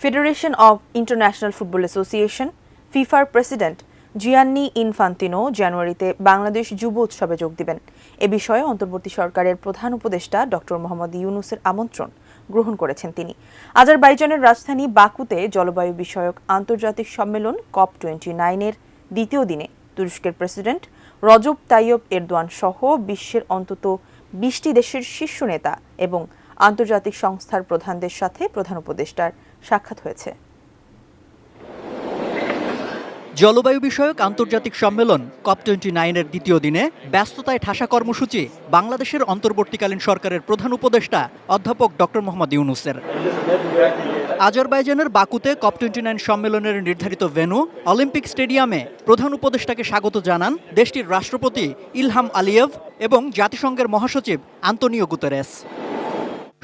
Federation of international football association ফিফার president Gianni Infantino জানুয়ারিতে বাংলাদেশ যুব উৎসবে যোগ দিবেন। এ বিষয়ে অন্তর্বর্তী সরকারের প্রধান উপদেষ্টা ডক্টর মোহাম্মদ ইউনূসের আমন্ত্রণ গ্রহণ করেছেন তিনি। আজারবাইজানের রাজধানী বাকুতে জলবায়ু বিষয়ক আন্তর্জাতিক সম্মেলন COP29-এর দ্বিতীয় দিনে তুরস্কের প্রেসিডেন্ট রজব তাইয়্যিপ এরদোয়ান সহ বিশ্বের অন্তত 20টি দেশের শীর্ষ নেতা এবং আন্তর্জাতিক সংস্থার প্রধানদের সাথে প্রধান উপদেষ্টার সাক্ষাৎ হয়েছে। জলবায়ু বিষয়ক আন্তর্জাতিক সম্মেলন COP29-এর দ্বিতীয় দিনে ব্যস্ততায় ঠাসা কর্মসূচি বাংলাদেশের অন্তর্বর্তীকালীন সরকারের প্রধান উপদেষ্টা অধ্যাপক ডক্টর মোহাম্মদ ইউনূসের। আজারবাইজানের বাকুতে COP29 সম্মেলনের নির্ধারিত ভেন্যু অলিম্পিক স্টেডিয়ামে প্রধান উপদেষ্টাকে স্বাগত জানান দেশটির রাষ্ট্রপতি ইলহাম আলিয়েভ এবং জাতিসংঘের মহাসচিব আন্তোনিও গুতেরেস।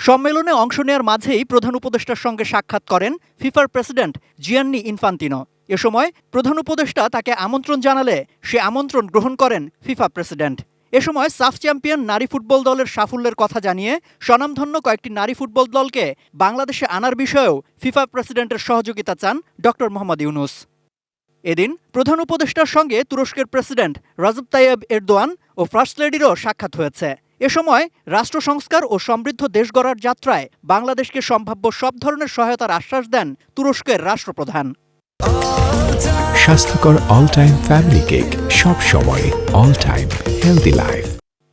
সম্মেলনে অংশ নেওয়ার মাঝেই প্রধান উপদেষ্টার সঙ্গে সাক্ষাৎ করেন ফিফার প্রেসিডেন্ট জিয়ান্নি ইনফান্তিনো। এ সময় প্রধান উপদেষ্টা তাকে আমন্ত্রণ জানালে সে আমন্ত্রণ গ্রহণ করেন ফিফা প্রেসিডেন্ট। এ সময় সাফ চ্যাম্পিয়ন নারী ফুটবল দলের সাফল্যের কথা জানিয়ে স্বনামধন্য কয়েকটি নারী ফুটবল দলকে বাংলাদেশে আনার বিষয়েও ফিফা প্রেসিডেন্টের সহযোগিতা চান ডক্টর মোহাম্মদ ইউনূস। এদিন প্রধান উপদেষ্টার সঙ্গে তুরস্কের প্রেসিডেন্ট রজব তাইয়্যিপ এরদোয়ান ও ফার্স্ট লেডিরও সাক্ষাৎ হয়েছে। এ সময় রাষ্ট্র সংস্কার ও সমৃদ্ধ দেশ গড়ার যাত্রায় বাংলাদেশকে সম্ভাব্য সব ধরনের সহায়তার আশ্বাস দেন তুরস্কের রাষ্ট্রপ্রধান। স্বাস্থ্যকর অল টাইম ফ্যামিলি কেক, সব সময় অল টাইম হেলদি লাইফ।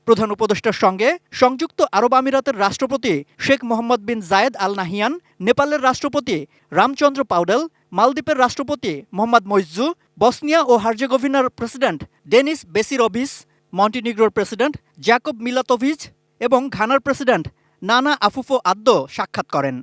প্রধান উপদেষ্টার সঙ্গে সংযুক্ত আরব আমিরাতের রাষ্ট্রপতি শেখ মোহাম্মদ বিন জায়েদ আল নাহিয়ান, নেপালের রাষ্ট্রপতি রামচন্দ্র পাউডেল, মালদ্বীপের রাষ্ট্রপতি মোহাম্মদ মইজ্জু, বসনিয়া ও হার্জেগোভিনার প্রেসিডেন্ট ডেনিস বেসিরোভিচ, মন্টিনিগ্রোর প্রেসিডেন্ট জ্যাকব মিলাতোভিচ এবং ঘানার প্রেসিডেন্ট নানা আফুফো আদ্দো সাক্ষাৎ করেন।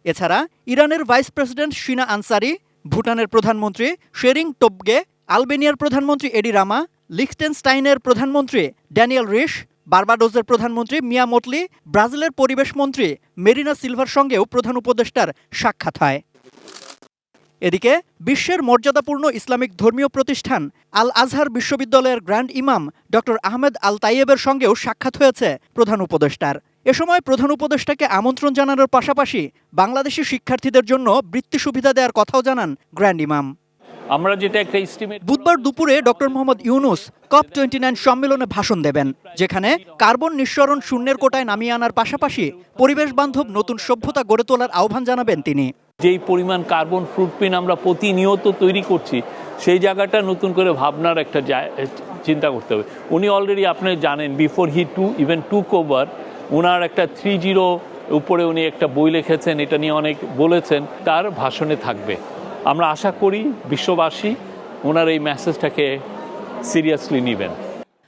এছাড়া ইরানের ভাইস প্রেসিডেন্ট শিনা আনসারি, ভুটানের প্রধানমন্ত্রী শেরিং টোবগে, আলবেনিয়ার প্রধানমন্ত্রী এডি রামা, লিখটেনস্টাইনের প্রধানমন্ত্রী ড্যানিয়েল রিশ, বার্বাডোসের প্রধানমন্ত্রী মিয়া মোটলি, ব্রাজিলের পরিবেশ মন্ত্রী মেরিনা সিলভার সঙ্গেও প্রধান উপদেষ্টার সাক্ষাৎ হয়। এদিকে বিশ্বের মর্যাদাপূর্ণ ইসলামিক ধর্মীয় প্রতিষ্ঠান আল আজহার বিশ্ববিদ্যালয়ের গ্র্যান্ড ইমাম ডক্টর আহমেদ আল তাইয়েবের সঙ্গেও সাক্ষাৎ হয়েছে প্রধান উপদেষ্টার। এ সময় প্রধান উপদেষ্টাকে আমন্ত্রণ জানানোর পাশাপাশি বাংলাদেশি শিক্ষার্থীদের জন্য বৃত্তি সুবিধা দেওয়ার কথাও জানান গ্র্যান্ড ইমাম। আমরা যেটা একটা এস্টিমেট বুধবার দুপুরে ডক্টর মোহাম্মদ ইউনূস COP29 সম্মেলনে ভাষণ দেবেন, যেখানে কার্বন নিঃসরণ শূন্যের কোটায় নামিয়ে আনার পাশাপাশি পরিবেশ বান্ধব নতুন সভ্যতা গড়ে তোলার আহ্বান জানাবেন তিনি। যেই পরিমাণ কার্বন ফুটপ্রিন্ট আমরা প্রতিনিয়ত তৈরি করছি, সেই জায়গাটা নতুন করে ভাবনার একটা চিন্তা করতে হবে। উনি অলরেডি আপনি জানেন, বিফোর হি টুক ওভার, ওনার একটা 3.0 উপরে উনি একটা বই লিখেছেন, এটা নিয়ে অনেক বলেছেন, তার ভাষণে থাকবে। আমরা আশা করি বিশ্ববাসী ওনার এই মেসেজটাকে সিরিয়াসলি নেবেন।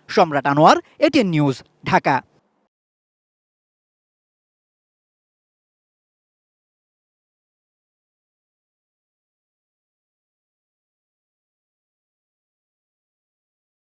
সম্রাট আনোয়ার, এটিএন নিউজ, ঢাকা।